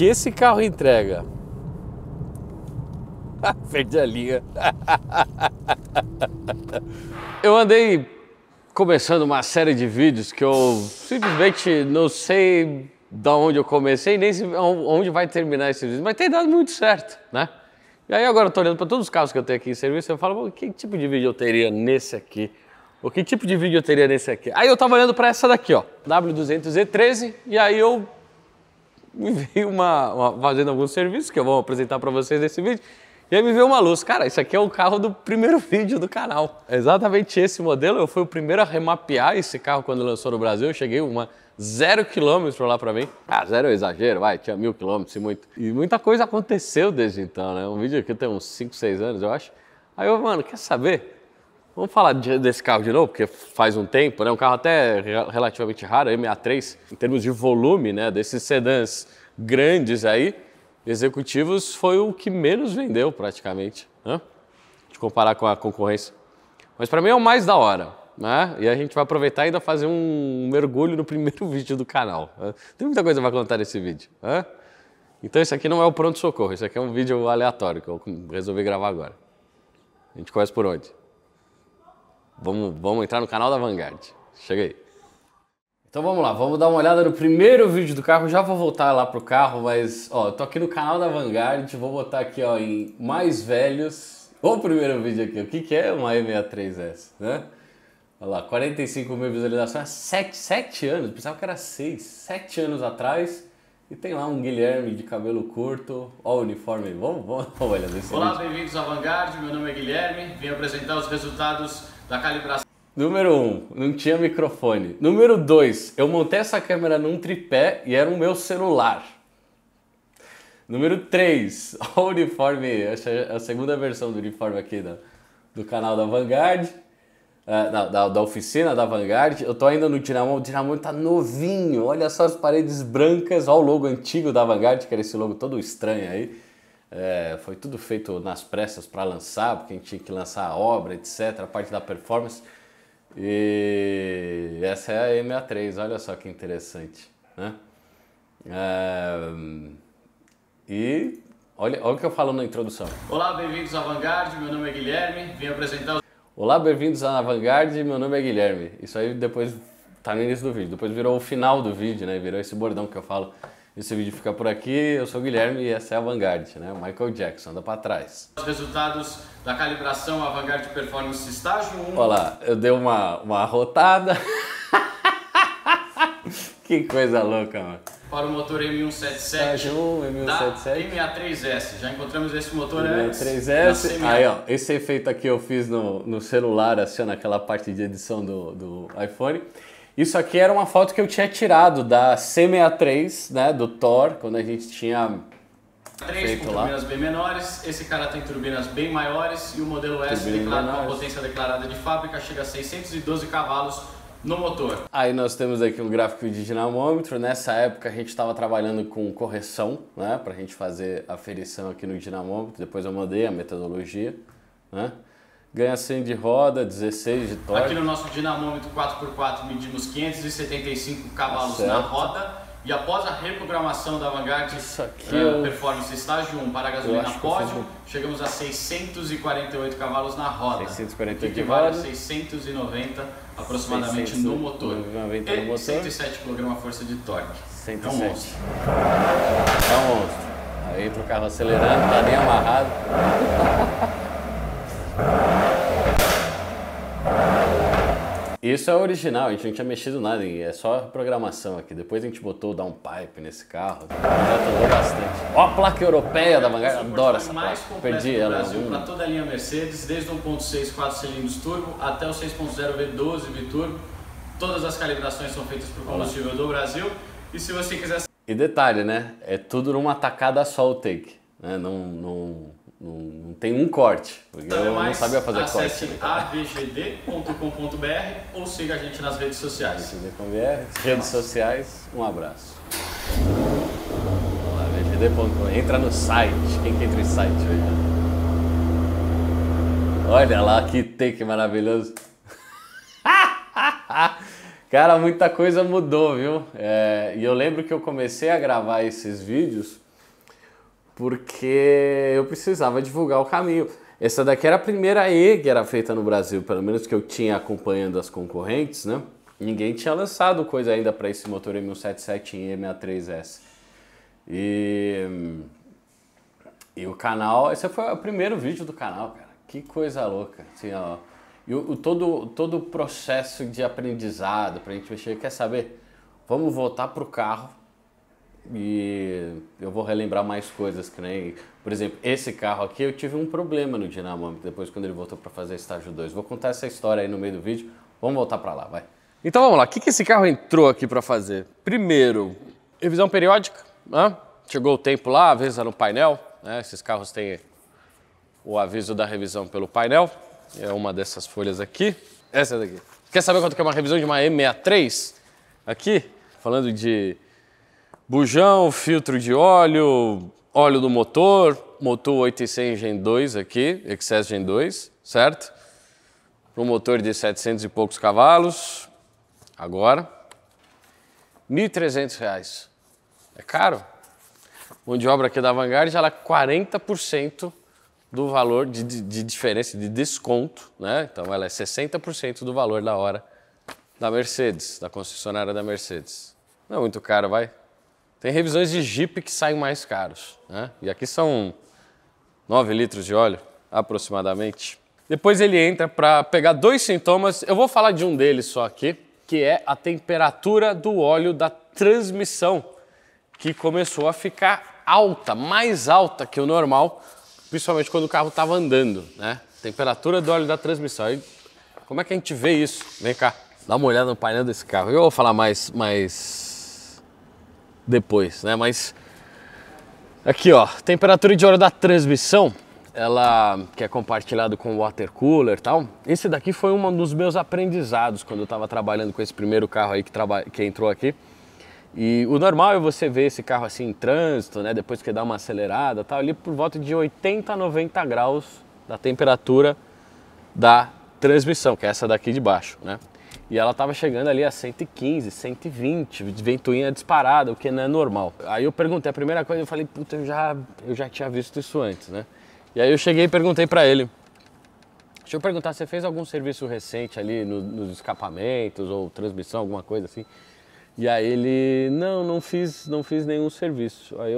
que esse carro entrega... Perdi a linha. Eu andei começando uma série de vídeos que eu simplesmente não sei de onde eu comecei, nem onde vai terminar esse vídeo, mas tem dado muito certo, né? E aí agora eu tô olhando para todos os carros que eu tenho aqui em serviço, eu falo, que tipo de vídeo eu teria nesse aqui? Ou que tipo de vídeo eu teria nesse aqui? Aí eu tava olhando para essa daqui, ó, W200Z13, e aí eu me veio fazendo alguns serviços que eu vou apresentar para vocês nesse vídeo. E aí me veio uma luz, cara, isso aqui é o carro do primeiro vídeo do canal. É exatamente esse modelo, eu fui o primeiro a remapear esse carro quando lançou no Brasil, eu cheguei 0 km lá pra mim. Ah, 0 é exagero, vai, tinha 1000 km e muito. E muita coisa aconteceu desde então, né? Um vídeo aqui tem uns 5, 6 anos, eu acho. Aí eu, mano, quer saber? Vamos falar desse carro de novo, porque faz um tempo, né? Um carro até relativamente raro, M63, em termos de volume, né? Desses sedãs grandes aí, executivos, foi o que menos vendeu praticamente, né? De comparar com a concorrência. Mas para mim é o mais da hora, né? E a gente vai aproveitar e ainda fazer um mergulho no primeiro vídeo do canal, né? Tem muita coisa para contar nesse vídeo, né? Então esse aqui não é o pronto-socorro, esse aqui é um vídeo aleatório que eu resolvi gravar agora. A gente começa por onde? Vamos entrar no canal da Vanguard. Chega aí. Então vamos lá, vamos dar uma olhada no primeiro vídeo do carro. Já vou voltar lá pro carro, mas ó, eu tô aqui no canal da Vanguard, vou botar aqui ó em mais velhos. O primeiro vídeo aqui, o que é uma E63S, né? Olha lá, 45 mil visualizações, 7 anos, pensava que era 6, 7 anos atrás. E tem lá um Guilherme de cabelo curto, ó o uniforme, vamos olhar nesse vídeo. Olá, bem-vindos à Vanguard, meu nome é Guilherme, vim apresentar os resultados da calibração. Número 1, não tinha microfone. Número 2, eu montei essa câmera num tripé e era o meu celular. Número 3, ó o uniforme, essa é a segunda versão do uniforme aqui do canal da Vanguard, da oficina da Vanguard. Eu tô ainda no dinamômetro, o dinamômetro tá novinho, olha só as paredes brancas, ó o logo antigo da Vanguard, que era esse logo todo estranho aí. Foi tudo feito nas pressas para lançar, porque a gente tinha que lançar a obra, etc, a parte da performance. E essa é a E63, olha só que interessante, né? E olha o que eu falo na introdução. Olá, bem-vindos à Vanguard, meu nome é Guilherme, vim apresentar os... Olá, bem-vindos à Vanguard, meu nome é Guilherme. Isso aí depois tá no início do vídeo, depois virou o final do vídeo, né? Virou esse bordão que eu falo. Esse vídeo fica por aqui, eu sou o Guilherme e essa é a Vanguard, né? O Michael Jackson, anda pra trás. Os resultados da calibração, a Vanguard Performance estágio 1. Olha lá, eu dei uma rotada. Que coisa louca, mano. Para o motor M177 Estágio 1, M177. da M63S. Já encontramos esse motor antes. M63S. Aí, ó, esse efeito aqui eu fiz no celular, assim, ó, naquela parte de edição do iPhone. Isso aqui era uma foto que eu tinha tirado da C63, né, do Thor, quando a gente tinha 3 com turbinas bem menores, esse cara tem turbinas bem maiores e o modelo S declarado com a potência declarada de fábrica chega a 612 cavalos no motor. Aí nós temos aqui um gráfico de dinamômetro. Nessa época a gente estava trabalhando com correção, né, para a gente fazer aferição aqui no dinamômetro. Depois eu mandei a metodologia, né? Ganha 100 de roda, 16 de torque. Aqui no nosso dinamômetro 4x4 medimos 575 cavalos na roda. E após a reprogramação da Vanguard Performance estágio 1 para a gasolina pódio, chegamos a 648 cavalos na roda. 648 que equivale a 690 aproximadamente 690 no motor. E no motor. 107 kgf de torque. 107. É um monstro. É um monstro. Aí entra o carro acelerando, não tá nem amarrado. Isso é original, a gente não tinha mexido nada, é só programação aqui. Depois a gente botou o downpipe nesse carro, já ajudou bastante. Ó a placa europeia da Vanguard, adoro essa placa. Perdi ela. Brasil para toda a linha Mercedes, desde o 1.6 4 cilindros turbo até o 6.0 V12 biturbo. Todas as calibrações são feitas para o combustível do Brasil. E se você quiser... E detalhe, né? É tudo numa tacada só o take, né? Não tem um corte, porque eu não sabia fazer corte. Acesse avgd.com.br ou siga a gente nas redes sociais. Redes sociais, um abraço. Vamos lá, avgd.com. Entra no site. Quem que entra no site hoje? Olha lá que take maravilhoso. Cara, muita coisa mudou, viu? E eu lembro que eu comecei a gravar esses vídeos porque eu precisava divulgar o caminho. Essa daqui era a primeira E que era feita no Brasil, pelo menos que eu tinha acompanhando as concorrentes, né? Ninguém tinha lançado coisa ainda para esse motor M177 em E63S. E o canal, esse foi o primeiro vídeo do canal, cara. Que coisa louca. Assim, ó, e todo o processo de aprendizado pra gente mexer, quer saber? Vamos voltar pro carro e eu vou relembrar mais coisas, que nem, por exemplo, esse carro aqui eu tive um problema no dinamômetro depois quando ele voltou para fazer estágio 2. Vou contar essa história aí no meio do vídeo. Vamos voltar para lá, vai. Então vamos lá, o que esse carro entrou aqui para fazer? Primeiro, revisão periódica, né? Chegou o tempo lá, avisa no painel, né? Esses carros têm o aviso da revisão pelo painel, é uma dessas folhas aqui, essa daqui. Quer saber quanto que é uma revisão de uma M63? Aqui, falando de bujão, filtro de óleo, óleo do motor 800 Gen 2 aqui, Excess Gen 2, certo? Para um motor de 700 e poucos cavalos, agora, R$ 1.300. É caro? Mão de obra aqui da Vanguard, ela é 40% do valor de diferença, de desconto, né? Então ela é 60% do valor da hora da Mercedes, da concessionária da Mercedes. Não é muito caro, vai? Tem revisões de Jeep que saem mais caros, né? E aqui são 9 litros de óleo, aproximadamente. Depois ele entra para pegar dois sintomas, eu vou falar de um deles só aqui, que é a temperatura do óleo da transmissão, que começou a ficar alta, mais alta que o normal, principalmente quando o carro estava andando, né? Temperatura do óleo da transmissão. E como é que a gente vê isso? Vem cá, dá uma olhada no painel desse carro. Eu vou falar mais depois, né? Mas aqui, ó, temperatura de óleo da transmissão, ela que é compartilhado com o water cooler e tal. Esse daqui foi um dos meus aprendizados quando eu estava trabalhando com esse primeiro carro aí que entrou aqui. E o normal é você ver esse carro assim em trânsito, né, depois que dá uma acelerada, tá ali por volta de 80 a 90 graus da temperatura da transmissão, que é essa daqui de baixo, né? E ela tava chegando ali a 115, 120, ventoinha disparada, o que não é normal. Aí eu perguntei, a primeira coisa eu falei, puta, eu já tinha visto isso antes, né? E aí eu cheguei e perguntei para ele, deixa eu perguntar, você fez algum serviço recente ali nos escapamentos ou transmissão, alguma coisa assim? E aí ele, não fiz nenhum serviço. Aí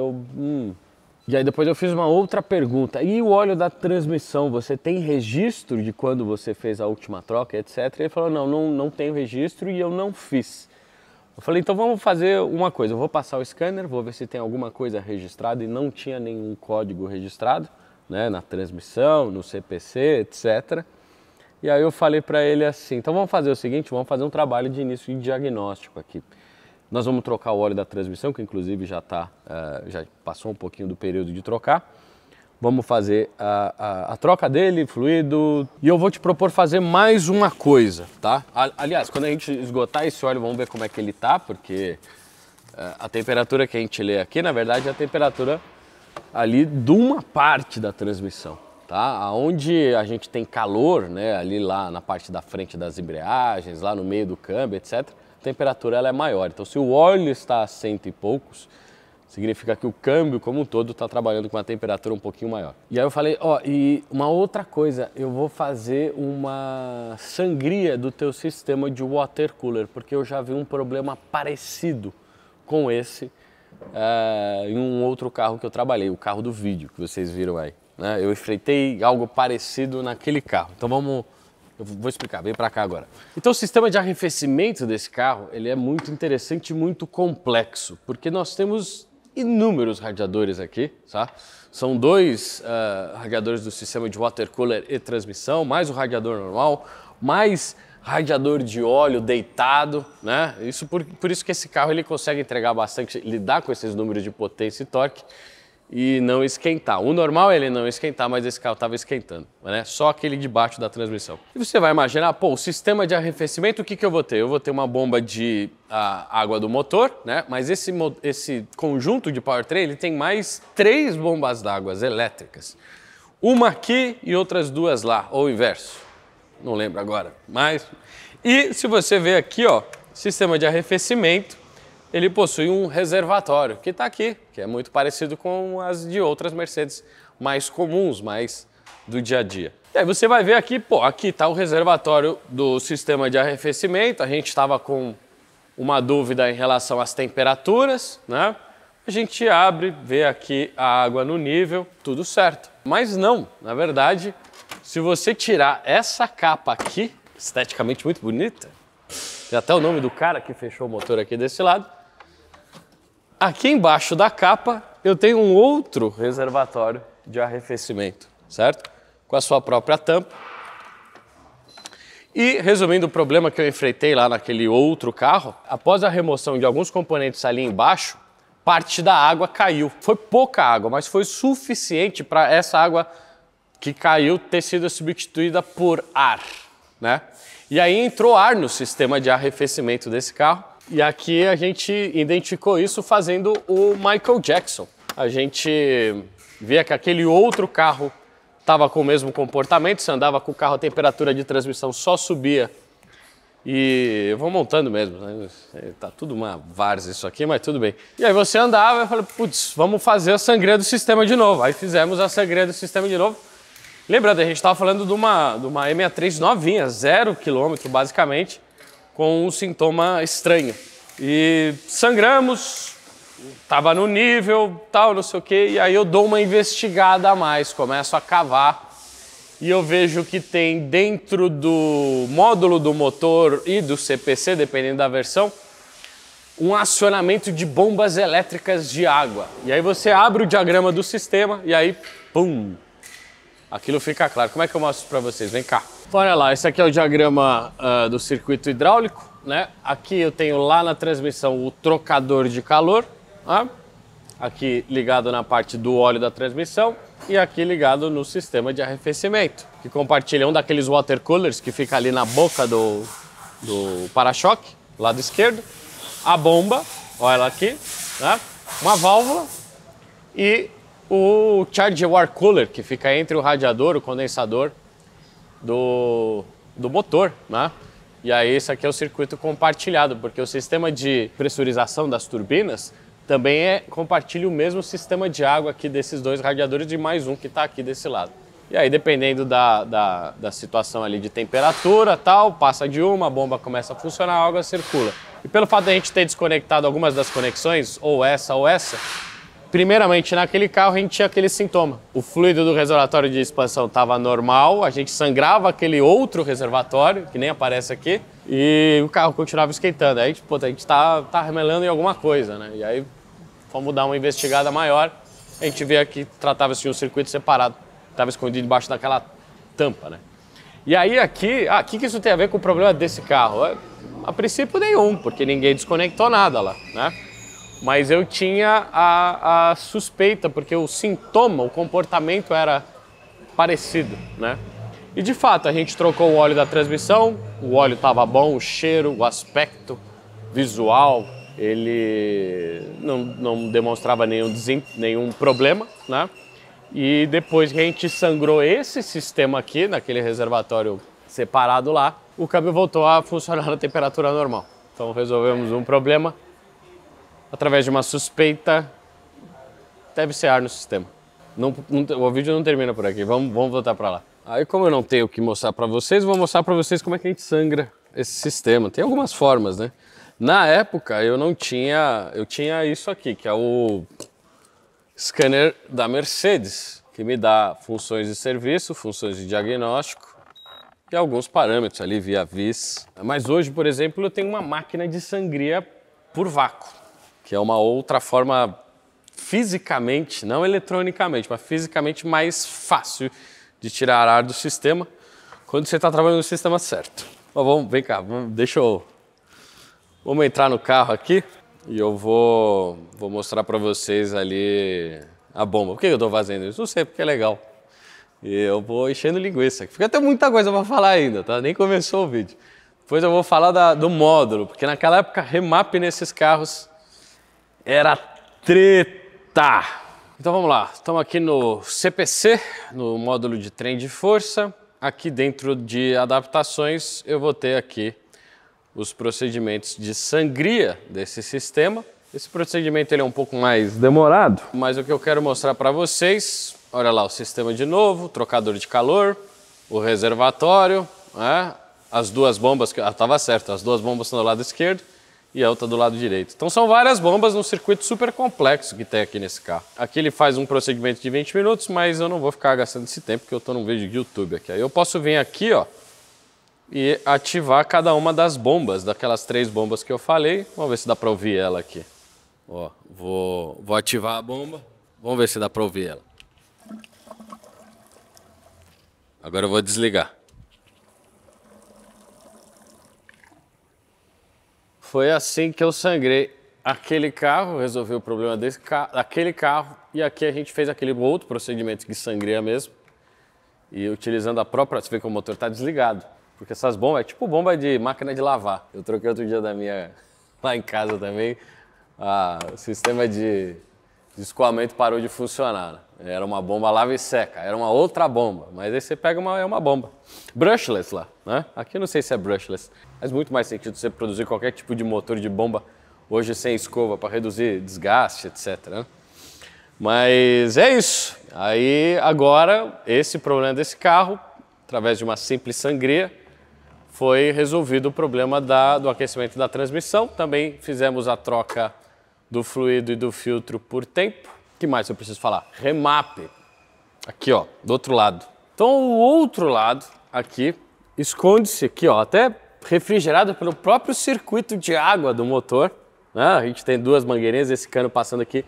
E aí depois eu fiz uma outra pergunta. E o óleo da transmissão, você tem registro de quando você fez a última troca, etc? E ele falou, não tenho registro e eu não fiz. Eu falei, então vamos fazer uma coisa. Eu vou passar o scanner, vou ver se tem alguma coisa registrada e não tinha nenhum código registrado, né, na transmissão, no CPC, etc. E aí eu falei para ele assim, então vamos fazer o seguinte, vamos fazer um trabalho de início de diagnóstico aqui. Nós vamos trocar o óleo da transmissão, que inclusive já passou um pouquinho do período de trocar. Vamos fazer a troca dele, fluido, e eu vou te propor fazer mais uma coisa, tá? Aliás, quando a gente esgotar esse óleo, vamos ver como é que ele tá, porque a temperatura que a gente lê aqui, na verdade, é a temperatura ali de uma parte da transmissão, tá? Onde a gente tem calor, né, ali lá na parte da frente das embreagens, lá no meio do câmbio, etc., a temperatura ela é maior. Então, se o óleo está a 100 e poucos, significa que o câmbio como um todo está trabalhando com uma temperatura um pouquinho maior. E aí eu falei, ó, e uma outra coisa, eu vou fazer uma sangria do teu sistema de water cooler, porque eu já vi um problema parecido com esse em um outro carro que eu trabalhei, o carro do vídeo que vocês viram aí, né? Eu enfrentei algo parecido naquele carro. Então eu vou explicar, vem para cá agora. Então o sistema de arrefecimento desse carro, ele é muito interessante e muito complexo, porque nós temos inúmeros radiadores aqui, tá? São dois radiadores do sistema de water cooler e transmissão, mais o radiador normal, mais radiador de óleo deitado, né? Isso por isso que esse carro ele consegue entregar bastante, lidar com esses números de potência e torque e não esquentar. O normal é ele não esquentar, mas esse carro estava esquentando, né? Só aquele de baixo da transmissão. E você vai imaginar, pô, o sistema de arrefecimento, o que eu vou ter? Eu vou ter uma bomba de água do motor, né? Mas esse conjunto de powertrain, ele tem mais 3 bombas d'água elétricas. Uma aqui e outras 2 lá, ou o inverso. Não lembro agora, mas... E se você ver aqui, ó, sistema de arrefecimento, ele possui um reservatório, que está aqui, que é muito parecido com as de outras Mercedes mais comuns, mais do dia a dia. E aí você vai ver aqui, pô, aqui está o reservatório do sistema de arrefecimento. A gente estava com uma dúvida em relação às temperaturas, né? A gente abre, vê aqui a água no nível, tudo certo. Mas não, na verdade, se você tirar essa capa aqui, esteticamente muito bonita, tem até o nome do cara que fechou o motor aqui desse lado, aqui embaixo da capa eu tenho um outro reservatório de arrefecimento, certo? Com a sua própria tampa. E, resumindo o problema que eu enfrentei lá naquele outro carro, após a remoção de alguns componentes ali embaixo, parte da água caiu. Foi pouca água, mas foi suficiente para essa água que caiu ter sido substituída por ar, né? E aí entrou ar no sistema de arrefecimento desse carro. E aqui a gente identificou isso fazendo o Michael Jackson. A gente via que aquele outro carro estava com o mesmo comportamento, você andava com o carro, a temperatura de transmissão só subia. E eu vou montando mesmo, né? Tá tudo uma várzea isso aqui, mas tudo bem. E aí você andava e eu falei, putz, vamos fazer a sangria do sistema de novo. Aí fizemos a sangria do sistema de novo. Lembrando, a gente estava falando de uma E63 novinha, 0 km basicamente, com um sintoma estranho. E sangramos, estava no nível, tal, não sei o quê, e aí eu dou uma investigada a mais, começo a cavar e eu vejo que tem dentro do módulo do motor e do CPC, dependendo da versão, um acionamento de bombas elétricas de água. E aí você abre o diagrama do sistema e aí, pum! Aquilo fica claro. Como é que eu mostro para vocês? Vem cá. Olha lá, esse aqui é o diagrama do circuito hidráulico, né? Aqui eu tenho lá na transmissão o trocador de calor, né? Aqui ligado na parte do óleo da transmissão e aqui ligado no sistema de arrefecimento, que compartilha um daqueles water coolers que fica ali na boca do para-choque, lado esquerdo, a bomba, olha ela aqui, né? Uma válvula e o Charge Air Cooler, que fica entre o radiador, o condensador do motor, né? E aí esse aqui é o circuito compartilhado, porque o sistema de pressurização das turbinas também compartilha o mesmo sistema de água aqui desses dois radiadores e mais um que está aqui desse lado. E aí, dependendo da situação ali de temperatura, tal, passa de uma, a bomba começa a funcionar, a água circula. E pelo fato de a gente ter desconectado algumas das conexões, ou essa, primeiramente, naquele carro a gente tinha aquele sintoma. O fluido do reservatório de expansão estava normal, a gente sangrava aquele outro reservatório, que nem aparece aqui, e o carro continuava esquentando. Aí tipo, a gente tá remelando em alguma coisa, né? E aí fomos dar uma investigada maior, a gente vê aqui, tratava-se de um circuito separado, estava escondido debaixo daquela tampa, né? E aí aqui, o que isso tem a ver com o problema desse carro? A princípio nenhum, porque ninguém desconectou nada lá, né? Mas eu tinha a suspeita, porque o sintoma, o comportamento era parecido, né? E de fato, a gente trocou o óleo da transmissão, o óleo estava bom, o cheiro, o aspecto visual, ele não demonstrava nenhum problema, né? E depois que a gente sangrou esse sistema aqui, naquele reservatório separado lá, o câmbio voltou a funcionar na temperatura normal. Então resolvemos um problema através de uma suspeita, deve ser ar no sistema. O vídeo não termina por aqui, vamos voltar para lá. Aí como eu não tenho o que mostrar para vocês, vou mostrar para vocês como é que a gente sangra esse sistema. Tem algumas formas, né? Na época eu tinha isso aqui, que é o scanner da Mercedes, que me dá funções de serviço, funções de diagnóstico e alguns parâmetros ali via vis. Mas hoje, por exemplo, eu tenho uma máquina de sangria por vácuo, que é uma outra forma fisicamente, não eletronicamente, mas fisicamente mais fácil de tirar ar do sistema quando você está trabalhando no sistema certo. Mas vem cá, vamos entrar no carro aqui e eu vou mostrar para vocês ali a bomba. Por que eu estou fazendo isso? Não sei, porque é legal. E eu vou enchendo linguiça. Fica até muita coisa para falar ainda, tá? Nem começou o vídeo. Depois eu vou falar do módulo, porque naquela época remap nesses carros era treta. Então vamos lá, estamos aqui no CPC, no módulo de trem de força. Aqui dentro de adaptações eu vou ter aqui os procedimentos de sangria desse sistema. Esse procedimento ele é um pouco mais demorado, mas o que eu quero mostrar para vocês, olha lá o sistema de novo, trocador de calor, o reservatório, né? As duas bombas, estava certo, as duas bombas estão do lado esquerdo e a outra do lado direito. Então são várias bombas num circuito super complexo que tem aqui nesse carro. Aqui ele faz um procedimento de 20 minutos, mas eu não vou ficar gastando esse tempo porque eu estou num vídeo de YouTube aqui. Aí eu posso vir aqui, ó, e ativar cada uma das bombas, daquelas 3 bombas que eu falei. Vamos ver se dá para ouvir ela aqui. Ó, vou ativar a bomba, vamos ver se dá para ouvir ela. Agora eu vou desligar. Foi assim que eu sangrei aquele carro, resolvi o problema daquele carro, e aqui a gente fez aquele outro procedimento de sangria mesmo. E utilizando a própria, você vê que o motor está desligado, porque essas bombas é tipo bomba de máquina de lavar. Eu troquei outro dia da minha lá em casa também, o sistema de escoamento parou de funcionar, né? Era uma bomba lava e seca, era uma outra bomba, mas aí você pega é uma bomba brushless lá, né? Aqui eu não sei se é brushless, faz muito mais sentido você produzir qualquer tipo de motor de bomba hoje sem escova para reduzir desgaste, etc, né? Mas é isso. Aí agora esse problema desse carro, através de uma simples sangria, foi resolvido o problema do aquecimento da transmissão. Também fizemos a troca do fluido e do filtro por tempo. O que mais eu preciso falar? Remap. Aqui, ó, do outro lado. Então, o outro lado, aqui, esconde-se aqui, ó, até refrigerado pelo próprio circuito de água do motor, né? A gente tem 2 mangueirinhas, esse cano passando aqui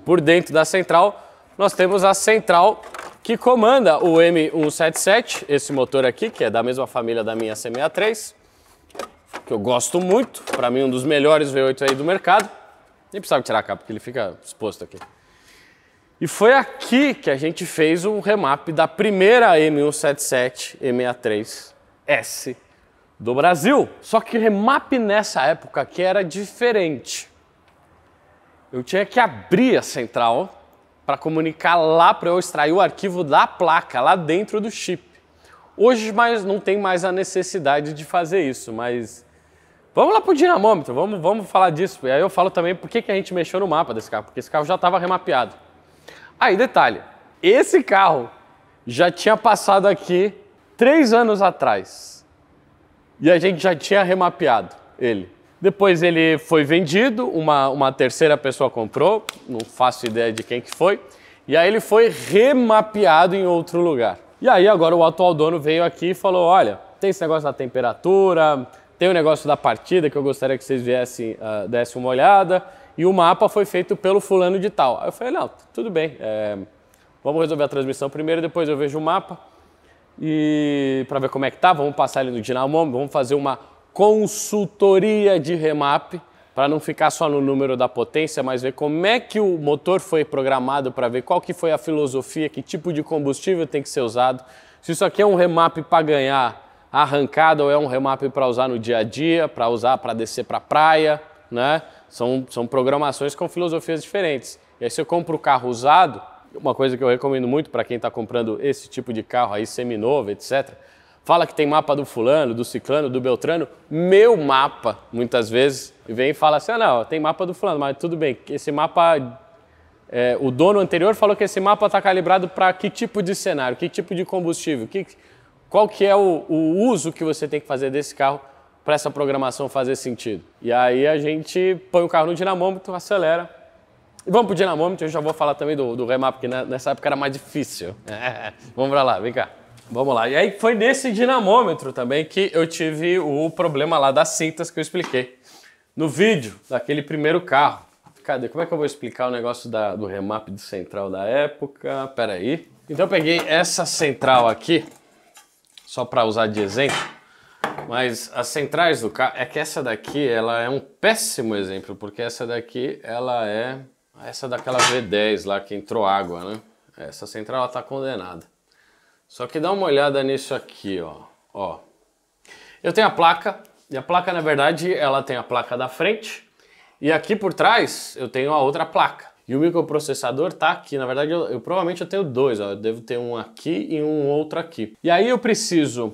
por dentro da central. Nós temos a central que comanda o M177, esse motor aqui, que é da mesma família da minha C63, que eu gosto muito, para mim um dos melhores V8 aí do mercado. Nem precisava tirar a capa, porque ele fica exposto aqui. E foi aqui que a gente fez o remap da primeira M177 E63S do Brasil. Só que o remap nessa época aqui era diferente. Eu tinha que abrir a central para comunicar lá, para eu extrair o arquivo da placa lá dentro do chip. Hoje não tem mais a necessidade de fazer isso, mas vamos lá pro dinamômetro, vamos falar disso. E aí eu falo também por que a gente mexeu no mapa desse carro, porque esse carro já estava remapeado. Aí, detalhe, esse carro já tinha passado aqui 3 anos atrás e a gente já tinha remapeado ele. Depois ele foi vendido, uma terceira pessoa comprou, não faço ideia de quem que foi, e aí ele foi remapeado em outro lugar. E aí agora o atual dono veio aqui e falou, olha, tem esse negócio da temperatura, tem o negócio da partida que eu gostaria que vocês viessem, dessem uma olhada, e o mapa foi feito pelo fulano de tal. Aí eu falei, não, tudo bem, vamos resolver a transmissão primeiro, depois eu vejo o mapa, e para ver como é que tá, vamos passar ele no dinamômetro, vamos fazer uma consultoria de remap, para não ficar só no número da potência, mas ver como é que o motor foi programado, para ver qual que foi a filosofia, que tipo de combustível tem que ser usado, se isso aqui é um remap para ganhar arrancada ou é um remap para usar no dia a dia, para usar para descer para a praia, né? São programações com filosofias diferentes. E aí se eu compro o carro usado, uma coisa que eu recomendo muito para quem está comprando esse tipo de carro aí, seminovo, etc., fala que tem mapa do fulano, do ciclano, do beltrano, meu mapa, muitas vezes, e vem e fala assim, não, tem mapa do fulano, mas tudo bem, esse mapa, o dono anterior falou que esse mapa está calibrado para que tipo de cenário, que tipo de combustível, qual que é o uso que você tem que fazer desse carro para essa programação fazer sentido. E aí a gente põe o carro no dinamômetro, acelera, e vamos pro dinamômetro, eu já vou falar também do remap, porque nessa época era mais difícil. Vamos para lá, vem cá. Vamos lá, e aí foi nesse dinamômetro também que eu tive o problema lá das cintas que eu expliquei no vídeo daquele primeiro carro. Cadê? Como é que eu vou explicar o negócio do remap de central da época? Pera aí. Então eu peguei essa central aqui, só para usar de exemplo, mas as centrais do carro, é que essa daqui ela é um péssimo exemplo, porque essa daqui ela é essa daquela V10 lá que entrou água, né? Essa central ela tá condenada. Só que dá uma olhada nisso aqui, ó. Eu tenho a placa, e a placa, na verdade, ela tem a placa da frente, e aqui por trás eu tenho a outra placa. E o microprocessador tá aqui, na verdade, provavelmente eu tenho 2, ó. Eu devo ter um aqui e um outro aqui. E aí eu preciso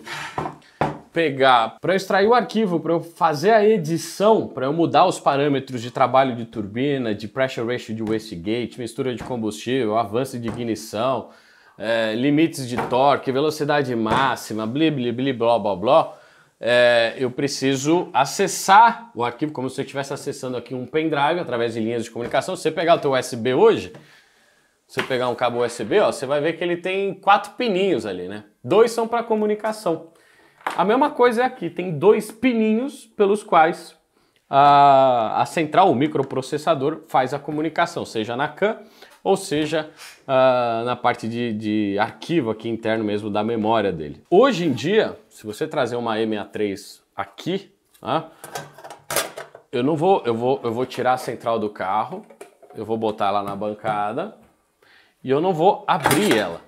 pegar, para eu extrair o arquivo, para eu fazer a edição, para eu mudar os parâmetros de trabalho de turbina, de pressure ratio de wastegate, mistura de combustível, avanço de ignição, limites de torque, velocidade máxima, blá, blá, blá, eu preciso acessar o arquivo como se eu estivesse acessando aqui um pendrive através de linhas de comunicação. Se você pegar o teu USB hoje, se você pegar um cabo USB, ó, você vai ver que ele tem 4 pininhos ali, né? 2 são para comunicação. A mesma coisa é aqui, tem 2 pininhos pelos quais a central, o microprocessador, faz a comunicação, seja na CAN ou seja na parte de arquivo aqui interno mesmo da memória dele. Hoje em dia, se você trazer uma E63 aqui, eu vou tirar a central do carro, eu vou botar ela na bancada e eu não vou abrir ela.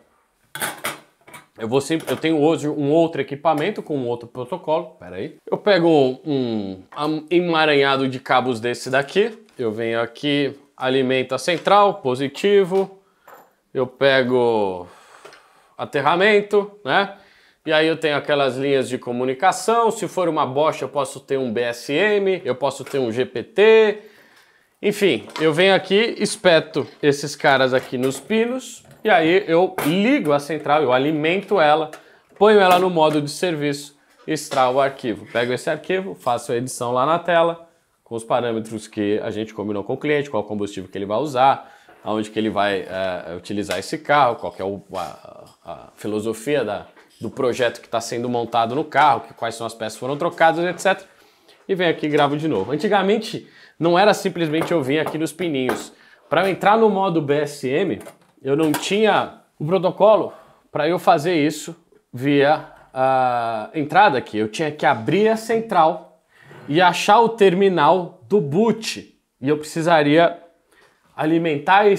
Eu tenho hoje um outro equipamento com um outro protocolo. Pera aí. Eu pego um emaranhado de cabos desse daqui. Eu venho aqui, alimento a central, positivo. Eu pego aterramento, né? E aí eu tenho aquelas linhas de comunicação. Se for uma Bosch, eu posso ter um BSM, eu posso ter um GPT. Enfim, eu venho aqui, espeto esses caras aqui nos pinos. E aí eu ligo a central, eu alimento ela, ponho ela no modo de serviço, extraio o arquivo. Pego esse arquivo, faço a edição lá na tela, com os parâmetros que a gente combinou com o cliente, qual o combustível que ele vai usar, aonde que ele vai utilizar esse carro, qual que é a filosofia do projeto que está sendo montado no carro, quais são as peças que foram trocadas, etc. E venho aqui e gravo de novo. Antigamente não era simplesmente eu vir aqui nos pininhos. Para eu entrar no modo BSM, eu não tinha o protocolo para eu fazer isso via a entrada aqui. Eu tinha que abrir a central e achar o terminal do boot. E eu precisaria alimentar eu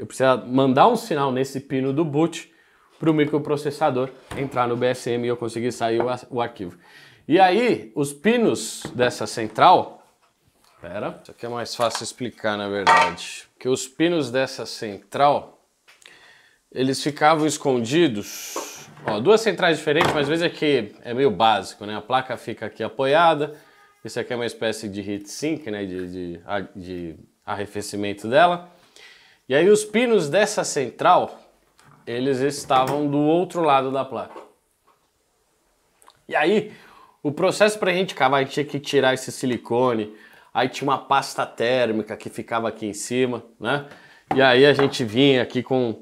precisaria mandar um sinal nesse pino do boot para o microprocessador entrar no BSM e eu conseguir sair o arquivo. E aí, os pinos dessa central... Isso aqui é mais fácil explicar, na verdade. Porque os pinos dessa central, eles ficavam escondidos. Ó, 2 centrais diferentes, mas às vezes aqui é meio básico, né? A placa fica aqui apoiada. Esse aqui é uma espécie de heatsink, né? De arrefecimento dela. E aí os pinos dessa central, eles estavam do outro lado da placa. E aí, o processo pra gente cavar, a gente tinha que tirar esse silicone. Aí tinha uma pasta térmica que ficava aqui em cima, né? E aí a gente vinha aqui com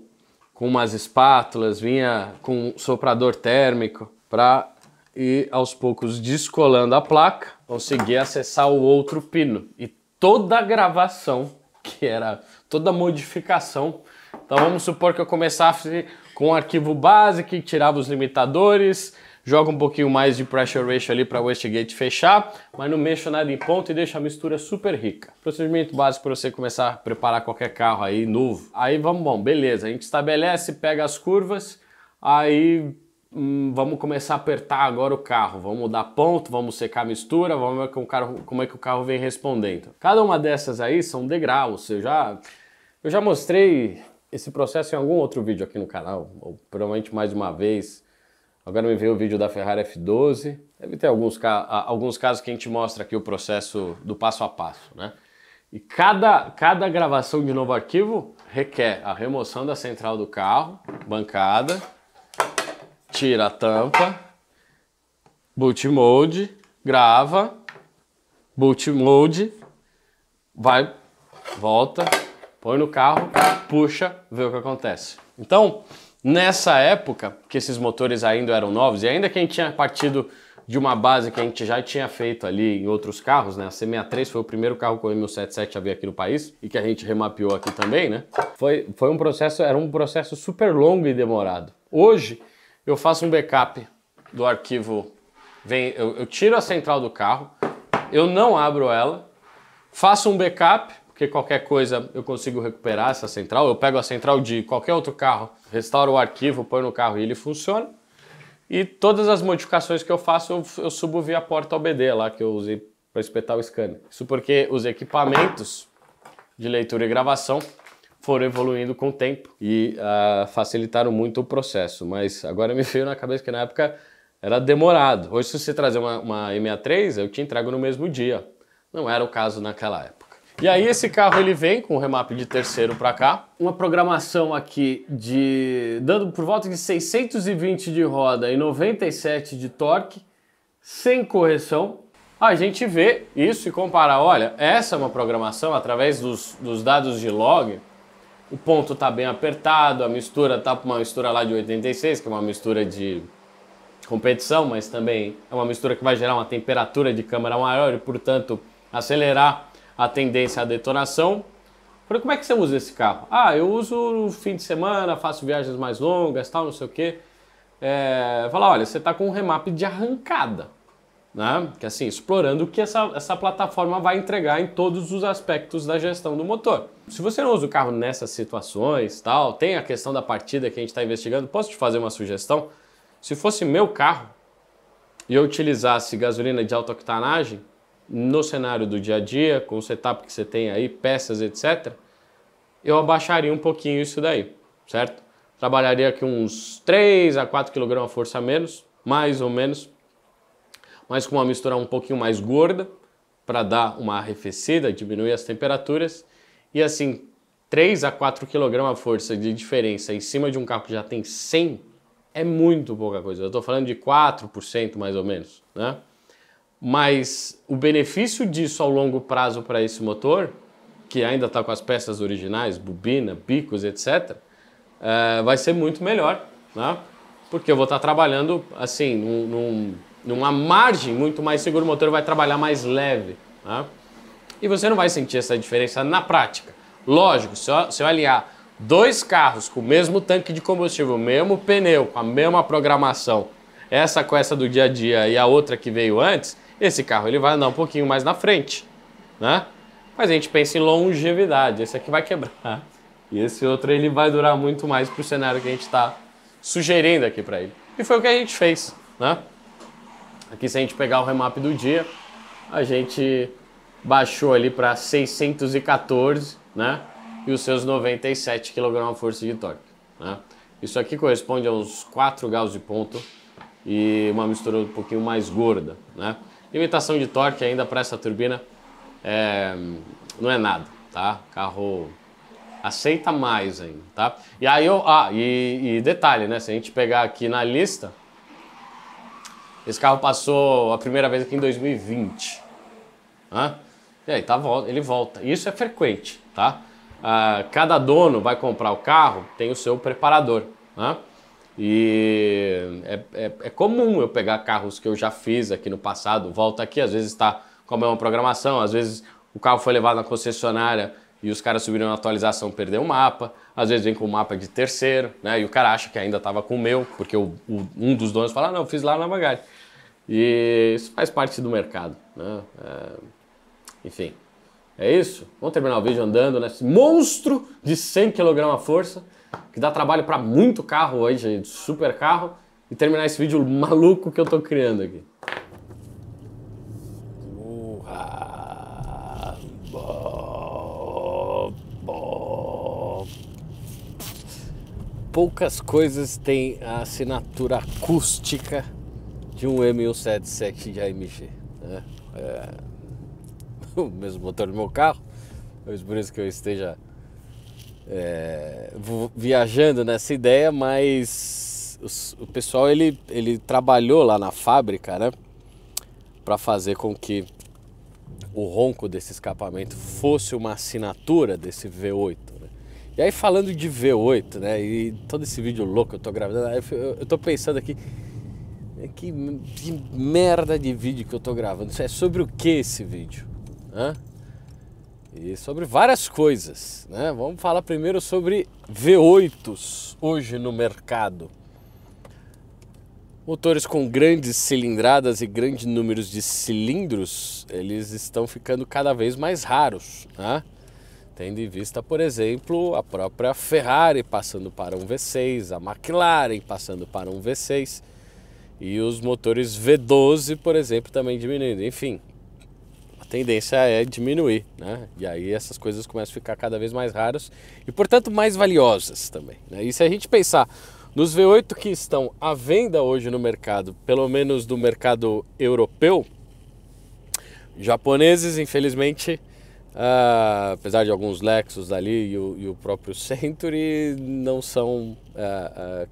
umas espátulas, vinha com um soprador térmico para ir aos poucos descolando a placa, conseguir acessar o outro pino. E toda a gravação, que era toda a modificação, então vamos supor que eu começasse com um arquivo base que tirava os limitadores, joga um pouquinho mais de pressure ratio ali para o wastegate fechar, mas não mexo nada em ponto e deixo a mistura super rica. Procedimento básico para você começar a preparar qualquer carro aí novo. Aí bom, beleza, a gente estabelece, pega as curvas, aí vamos começar a apertar agora o carro, vamos mudar ponto, vamos secar a mistura, vamos ver como é que o carro vem respondendo. Cada uma dessas aí são degraus, eu já mostrei esse processo em algum outro vídeo aqui no canal, ou provavelmente mais de uma vez. Agora me veio o vídeo da Ferrari F12. Deve ter alguns casos que a gente mostra aqui o processo do passo a passo, né? E cada gravação de novo arquivo requer a remoção da central do carro, bancada, tira a tampa, boot mode, grava, boot mode, vai, volta, põe no carro, puxa, vê o que acontece. Então, nessa época, que esses motores ainda eram novos, e ainda que a gente tinha partido de uma base que a gente já tinha feito ali em outros carros, né? A C63 foi o primeiro carro com o M177 a vir aqui no país, e que a gente remapeou aqui também, né? Era um processo super longo e demorado. Hoje, eu faço um backup do arquivo, eu tiro a central do carro, eu não abro ela, faço um backup, porque qualquer coisa eu consigo recuperar essa central. Eu pego a central de qualquer outro carro, restauro o arquivo, ponho no carro e ele funciona. E todas as modificações que eu faço, eu subo via porta OBD lá, que eu usei para espetar o scanner. Isso porque os equipamentos de leitura e gravação foram evoluindo com o tempo e facilitaram muito o processo. Mas agora me veio na cabeça que na época era demorado. Hoje, se você trazer uma E63, eu te entrego no mesmo dia. Não era o caso naquela época. E aí esse carro ele vem com o remap de terceiro para cá, uma programação aqui dando por volta de 620 de roda e 97 de torque, sem correção. A gente vê isso e compara, olha, essa é uma programação através dos dados de log, o ponto está bem apertado, a mistura tá uma mistura lá de 86, que é uma mistura de competição, mas também é uma mistura que vai gerar uma temperatura de câmara maior e, portanto, acelerar a tendência à detonação. Falei, como é que você usa esse carro? Ah, eu uso no fim de semana, faço viagens mais longas, tal, não sei o quê. Fala, olha, você está com um remap de arrancada, né? Que assim, explorando o que essa plataforma vai entregar em todos os aspectos da gestão do motor. Se você não usa o carro nessas situações, tal, tem a questão da partida que a gente está investigando, posso te fazer uma sugestão? Se fosse meu carro e eu utilizasse gasolina de alta octanagem, no cenário do dia a dia, com o setup que você tem aí, peças, etc., eu abaixaria um pouquinho isso daí, certo? Trabalharia aqui uns 3 a 4 kg a força a menos, mais ou menos, mas com uma mistura um pouquinho mais gorda, para dar uma arrefecida, diminuir as temperaturas, e assim, 3 a 4 kg a força de diferença em cima de um carro que já tem 100, é muito pouca coisa. Eu estou falando de 4% mais ou menos, né? Mas o benefício disso ao longo prazo para esse motor, que ainda está com as peças originais, bobina, bicos, etc., vai ser muito melhor, né? Porque eu vou estar trabalhando assim, numa margem muito mais segura, o motor vai trabalhar mais leve, né? E você não vai sentir essa diferença na prática. Lógico, se eu alinhar dois carros com o mesmo tanque de combustível, o mesmo pneu, com a mesma programação, essa com essa do dia a dia e a outra que veio antes, esse carro ele vai andar um pouquinho mais na frente, né? Mas a gente pensa em longevidade, esse aqui vai quebrar. E esse outro ele vai durar muito mais para o cenário que a gente está sugerindo aqui para ele. E foi o que a gente fez, né? Aqui se a gente pegar o remap do dia, a gente baixou ali para 614, né? E os seus 97 kgf de torque, né? Isso aqui corresponde a uns 4 Gauss de ponto e uma mistura um pouquinho mais gorda, né? Limitação de torque ainda para essa turbina não é nada, tá? O carro aceita mais ainda, tá? E aí e detalhe, né? Se a gente pegar aqui na lista, esse carro passou a primeira vez aqui em 2020, né? E aí ele volta. Isso é frequente, tá? Cada dono vai comprar o carro, tem o seu preparador, né? E é comum eu pegar carros que eu já fiz aqui no passado, volta aqui, às vezes está com a mesma programação, às vezes o carro foi levado na concessionária e os caras subiram na atualização, perdeu o mapa, às vezes vem com o mapa de terceiro, né? E o cara acha que ainda estava com o meu, porque um dos donos fala, não, eu fiz lá na Vanguard. E isso faz parte do mercado, né? Enfim, é isso. Vamos terminar o vídeo andando nesse monstro de 100 kg a força, que dá trabalho para muito carro hoje, super carro, e terminar esse vídeo maluco que eu tô criando aqui. Poucas coisas têm a assinatura acústica de um M177 de AMG, né? O mesmo motor do meu carro, por isso que eu esteja viajando nessa ideia, mas o pessoal ele trabalhou lá na fábrica, né, para fazer com que o ronco desse escapamento fosse uma assinatura desse V8, né? E aí falando de V8, né, e todo esse vídeo louco que eu tô gravando, eu tô pensando aqui, que merda de vídeo que eu tô gravando. Isso é sobre o que esse vídeo? Hã? E sobre várias coisas, né? Vamos falar primeiro sobre V8s hoje no mercado. Motores com grandes cilindradas e grandes números de cilindros, eles estão ficando cada vez mais raros, né? Tendo em vista, por exemplo, a própria Ferrari passando para um V6, a McLaren passando para um V6 e os motores V12, por exemplo, também diminuindo. Enfim, a tendência é diminuir, né? E aí essas coisas começam a ficar cada vez mais raras e, portanto, mais valiosas também, né? E se a gente pensar Nos V8 que estão à venda hoje no mercado, pelo menos do mercado europeu, japoneses, infelizmente, apesar de alguns Lexus ali e o próprio Century, não são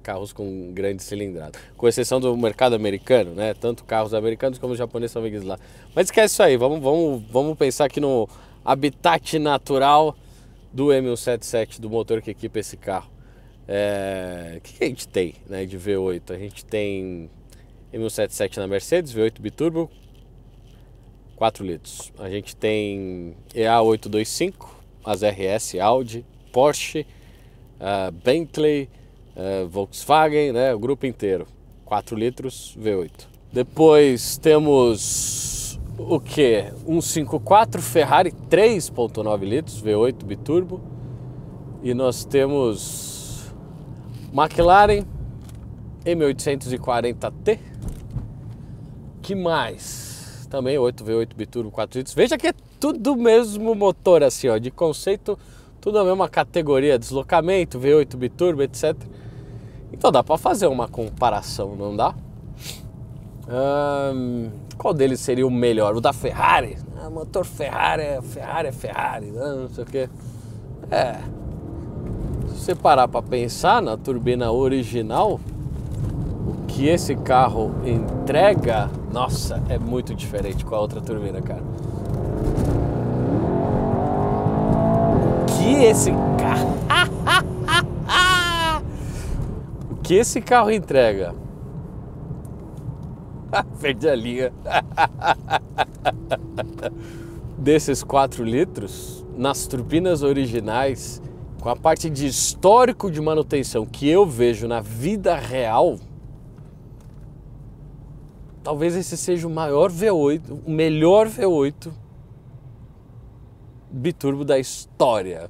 carros com grande cilindrada, com exceção do mercado americano, né? Tanto carros americanos como os japoneses são vendidos lá. Mas esquece isso aí, vamos pensar aqui no habitat natural do M177, do motor que equipa esse carro. O que a gente tem, né, de V8? A gente tem M177 na Mercedes, V8 biturbo, 4 litros. A gente tem EA825, as RS, Audi, Porsche, Bentley, Volkswagen, né, o grupo inteiro, 4 litros, V8. Depois temos o que? 154 Ferrari, 3.9 litros, V8 biturbo. E nós temos McLaren M840T. Que mais? Também 8 V8 biturbo, 4 litros. Veja que é tudo o mesmo motor, assim, ó, de conceito, tudo a mesma categoria, deslocamento, V8 biturbo, etc. Então dá para fazer uma comparação, não dá? Qual deles seria o melhor? O da Ferrari? Motor Ferrari é Ferrari, não sei o que. Se você parar para pensar na turbina original, o que esse carro entrega, nossa, é muito diferente com a outra turbina, cara. O que esse carro entrega? Perdi a linha. Desses 4 litros, nas turbinas originais, com a parte de histórico de manutenção que eu vejo na vida real, talvez esse seja o maior V8, o melhor V8 biturbo da história.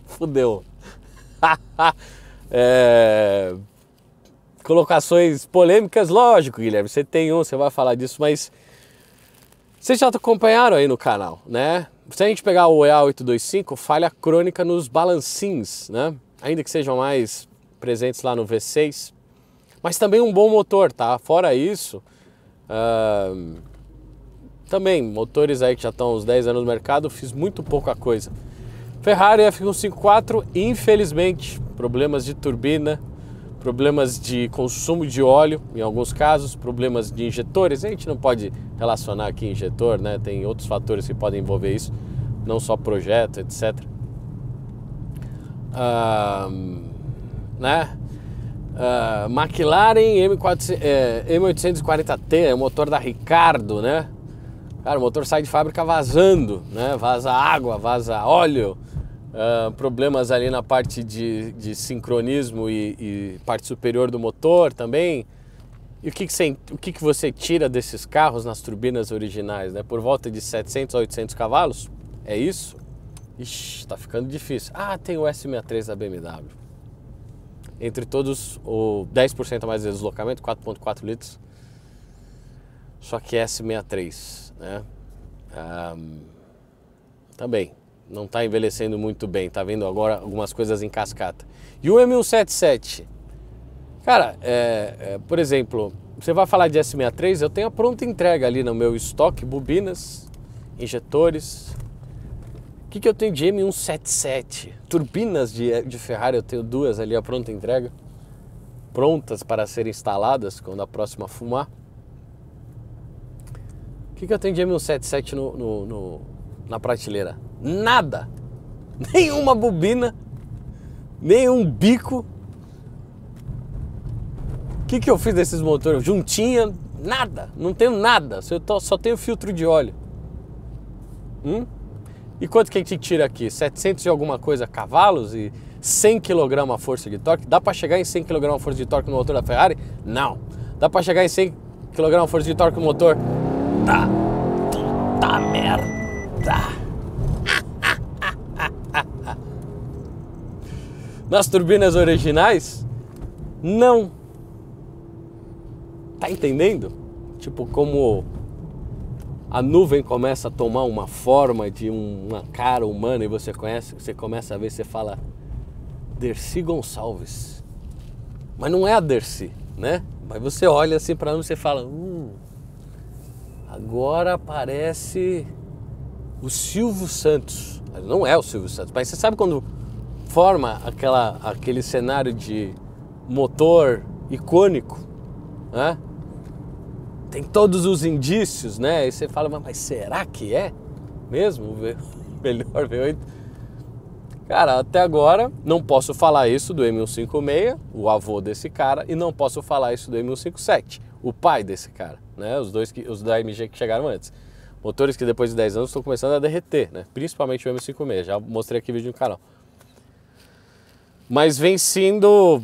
Fudeu. Colocações polêmicas, lógico, Guilherme, você tem um, você vai falar disso, mas vocês já acompanharam aí no canal, né? Se a gente pegar o EA825, falha crônica nos balancins, né? Ainda que sejam mais presentes lá no V6, mas também um bom motor, tá? Fora isso, também motores aí que já estão há uns 10 anos no mercado, fiz muito pouca coisa. Ferrari F154, infelizmente, problemas de turbina, problemas de consumo de óleo, em alguns casos, problemas de injetores. A gente não pode relacionar aqui injetor, né? Tem outros fatores que podem envolver isso, não só projeto, etc. McLaren M840T, é o motor da Ricardo, né? Cara, o motor sai de fábrica vazando, né? Vaza água, vaza óleo. Problemas ali na parte de sincronismo e parte superior do motor também. E o que você tira desses carros nas turbinas originais, né? Por volta de 700 a 800 cavalos? É isso? Ixi, tá ficando difícil. Tem o S63 da BMW. Entre todos, o 10% a mais de deslocamento, 4.4 litros. Só que S63, né? Também não está envelhecendo muito bem, tá vendo agora algumas coisas em cascata. E o M177, cara, por exemplo, você vai falar de S63, eu tenho a pronta entrega ali no meu estoque, bobinas, injetores. O que eu tenho de M177? Turbinas de Ferrari, eu tenho 2 ali, a pronta entrega, prontas para serem instaladas quando a próxima fumar. O que eu tenho de M177 na prateleira? Nada! Nenhuma bobina, nenhum bico. O que eu fiz desses motores? Juntinha, nada, não tenho nada, só tenho filtro de óleo. E quanto que a gente tira aqui? 700 e alguma coisa cavalos e 100 kg a força de torque? Dá para chegar em 100 kg a força de torque no motor da Ferrari? Não. Dá para chegar em 100 kg a força de torque no motor? Tá. Puta merda. Nas turbinas originais? Não. Tá entendendo? Tipo, como a nuvem começa a tomar uma forma de uma cara humana e você começa a ver, você fala, Dercy Gonçalves. Mas não é a Dercy, né? Mas você olha assim para você e fala, agora parece o Silvio Santos. Mas não é o Silvio Santos. Mas você sabe quando forma aquele cenário de motor icônico, né? Tem todos os indícios, né? E você fala, mas será que é mesmo o melhor V8? Cara, até agora não posso falar isso do M156, o avô desse cara, e não posso falar isso do M157, o pai desse cara, né? Os da AMG que chegaram antes. Motores que depois de 10 anos estão começando a derreter, né? Principalmente o M156, já mostrei aqui vídeo no canal. Mas vem sendo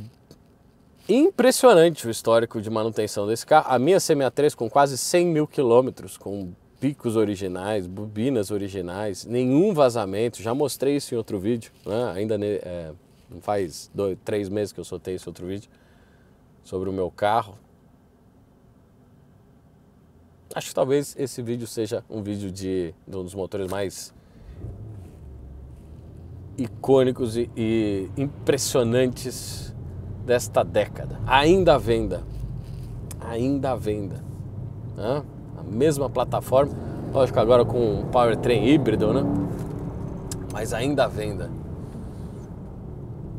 impressionante o histórico de manutenção desse carro. A minha C63 com quase 100 mil quilômetros, com picos originais, bobinas originais, nenhum vazamento, já mostrei isso em outro vídeo, né? Ainda não faz 3 meses que eu soltei esse outro vídeo sobre o meu carro. Acho que talvez esse vídeo seja um vídeo de um dos motores mais icônicos e impressionantes desta década. Ainda à venda, né? A mesma plataforma, lógico agora com um powertrain híbrido, né? Mas ainda à venda.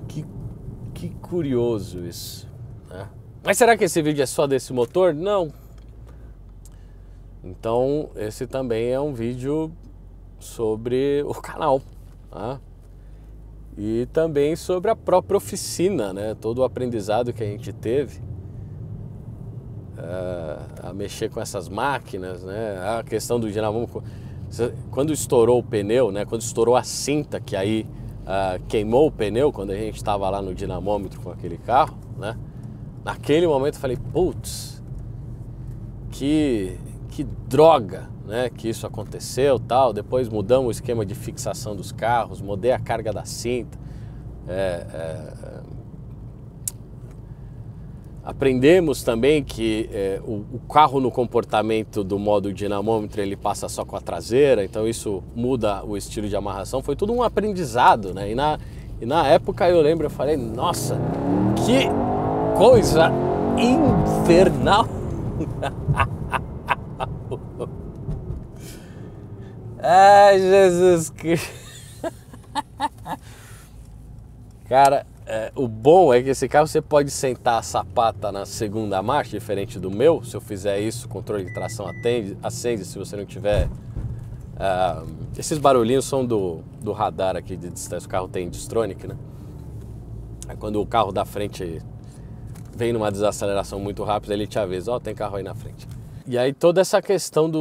Que curioso isso, né? Mas será que esse vídeo é só desse motor? Não. Então esse também é um vídeo sobre o canal, tá? E também sobre a própria oficina, né? Todo o aprendizado que a gente teve a mexer com essas máquinas, né? A questão do dinamômetro, quando estourou o pneu, né? Quando estourou a cinta, que aí queimou o pneu, quando a gente estava lá no dinamômetro com aquele carro, né? Naquele momento eu falei, putz, que droga, né? Que isso aconteceu, tal. Depois mudamos o esquema de fixação dos carros, mudei a carga da cinta. Aprendemos também que o carro no comportamento do modo dinamômetro ele passa só com a traseira, então isso muda o estilo de amarração. Foi tudo um aprendizado, né? E na época eu lembro, eu falei, nossa, que coisa infernal! Ai, Jesus Cristo! Cara, o bom é que esse carro você pode sentar a sapata na segunda marcha, diferente do meu. Se eu fizer isso, o controle de tração acende se você não tiver... esses barulhinhos são do radar aqui de distância. O carro tem Distronic, né? Aí quando o carro da frente vem numa desaceleração muito rápida, ele te avisa, ó, tem carro aí na frente. E aí toda essa questão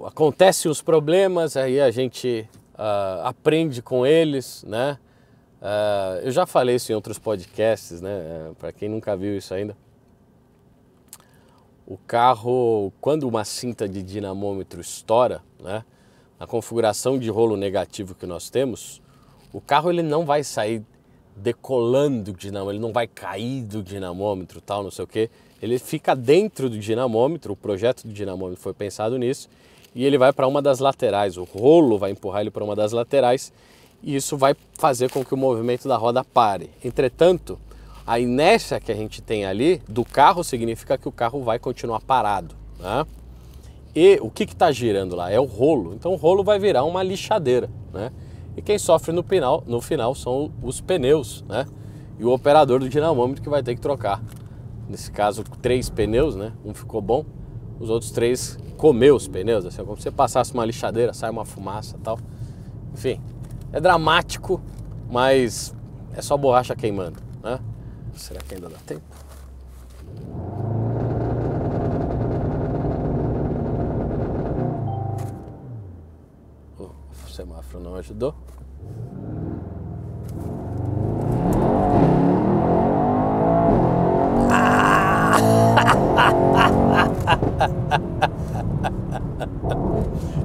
acontecem os problemas, aí a gente aprende com eles, né? Eu já falei isso em outros podcasts, né? Para quem nunca viu isso ainda. O carro, quando uma cinta de dinamômetro estoura, né? Na configuração de rolo negativo que nós temos, o carro ele não vai sair decolando do dinamômetro, ele não vai cair do dinamômetro, tal, não sei o que. Ele fica dentro do dinamômetro, o projeto do dinamômetro foi pensado nisso, e ele vai para uma das laterais, o rolo vai empurrar ele para uma das laterais, e isso vai fazer com que o movimento da roda pare. Entretanto, a inércia que a gente tem ali do carro significa que o carro vai continuar parado, né? E o que está girando lá? É o rolo, então o rolo vai virar uma lixadeira, né? E quem sofre no final são os pneus, né? E o operador do dinamômetro que vai ter que trocar. Nesse caso, 3 pneus, né? Um ficou bom, os outros 3 comeu os pneus. Assim, como se você passasse uma lixadeira, sai uma fumaça e tal. Enfim, é dramático, mas é só borracha queimando, né? Será que ainda dá tempo? O semáforo não ajudou.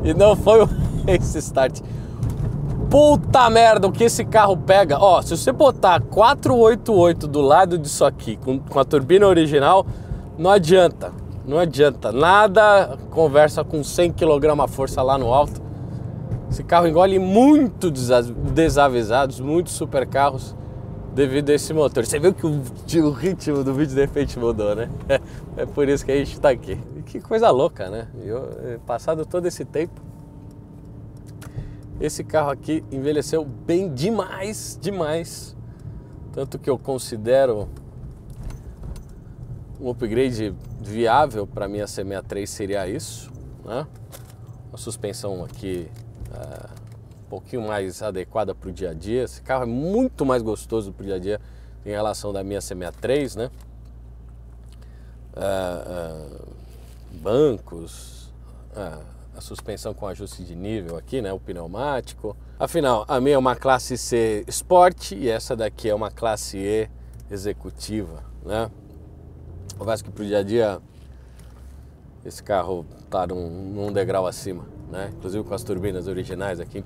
E não foi esse start. Puta merda, o que esse carro pega? Ó, se você botar 488 do lado disso aqui, com a turbina original, não adianta. Não adianta. Nada conversa com 100 kg força lá no alto. Esse carro engole muito desavisados, muitos supercarros. devido a esse motor. Você viu que o ritmo do vídeo de repente mudou, né? É por isso que a gente tá aqui. E que coisa louca, né? Passado todo esse tempo, esse carro aqui envelheceu bem demais, demais. Tanto que eu considero um upgrade viável para minha C63 seria isso, né? Uma suspensão aqui um pouquinho mais adequada para o dia a dia. Esse carro é muito mais gostoso para o dia a dia em relação da minha C63, né? Bancos, a suspensão com ajuste de nível aqui, né? O pneumático. Afinal, a minha é uma classe C Sport e essa daqui é uma classe E executiva, né? Confesso que pro dia a dia esse carro tá num degrau acima, né? Inclusive com as turbinas originais aqui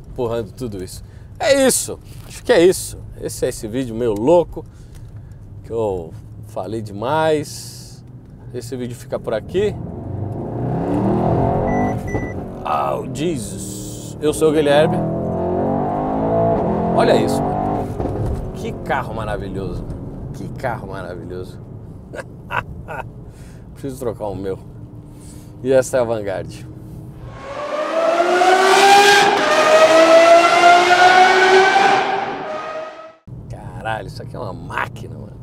empurrando tudo isso. É isso, acho que é isso. Esse é esse vídeo meio louco, que eu falei demais. Esse vídeo fica por aqui. Oh, Jesus! Eu sou o Guilherme. Olha isso, mano. Que carro maravilhoso. Que carro maravilhoso. Preciso trocar o meu. E essa é a Vanguard. Caralho, isso aqui é uma máquina, mano.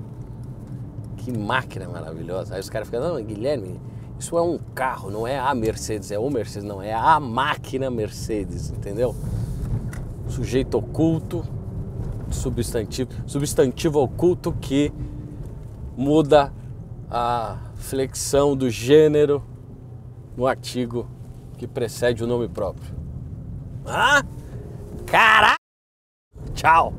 Que máquina maravilhosa. Aí os caras ficam, não, Guilherme, isso é um carro, não é a Mercedes, é o Mercedes, não, é a máquina Mercedes, entendeu? Sujeito oculto, substantivo oculto que muda a flexão do gênero no artigo que precede o nome próprio. Ah? Caralho! Tchau!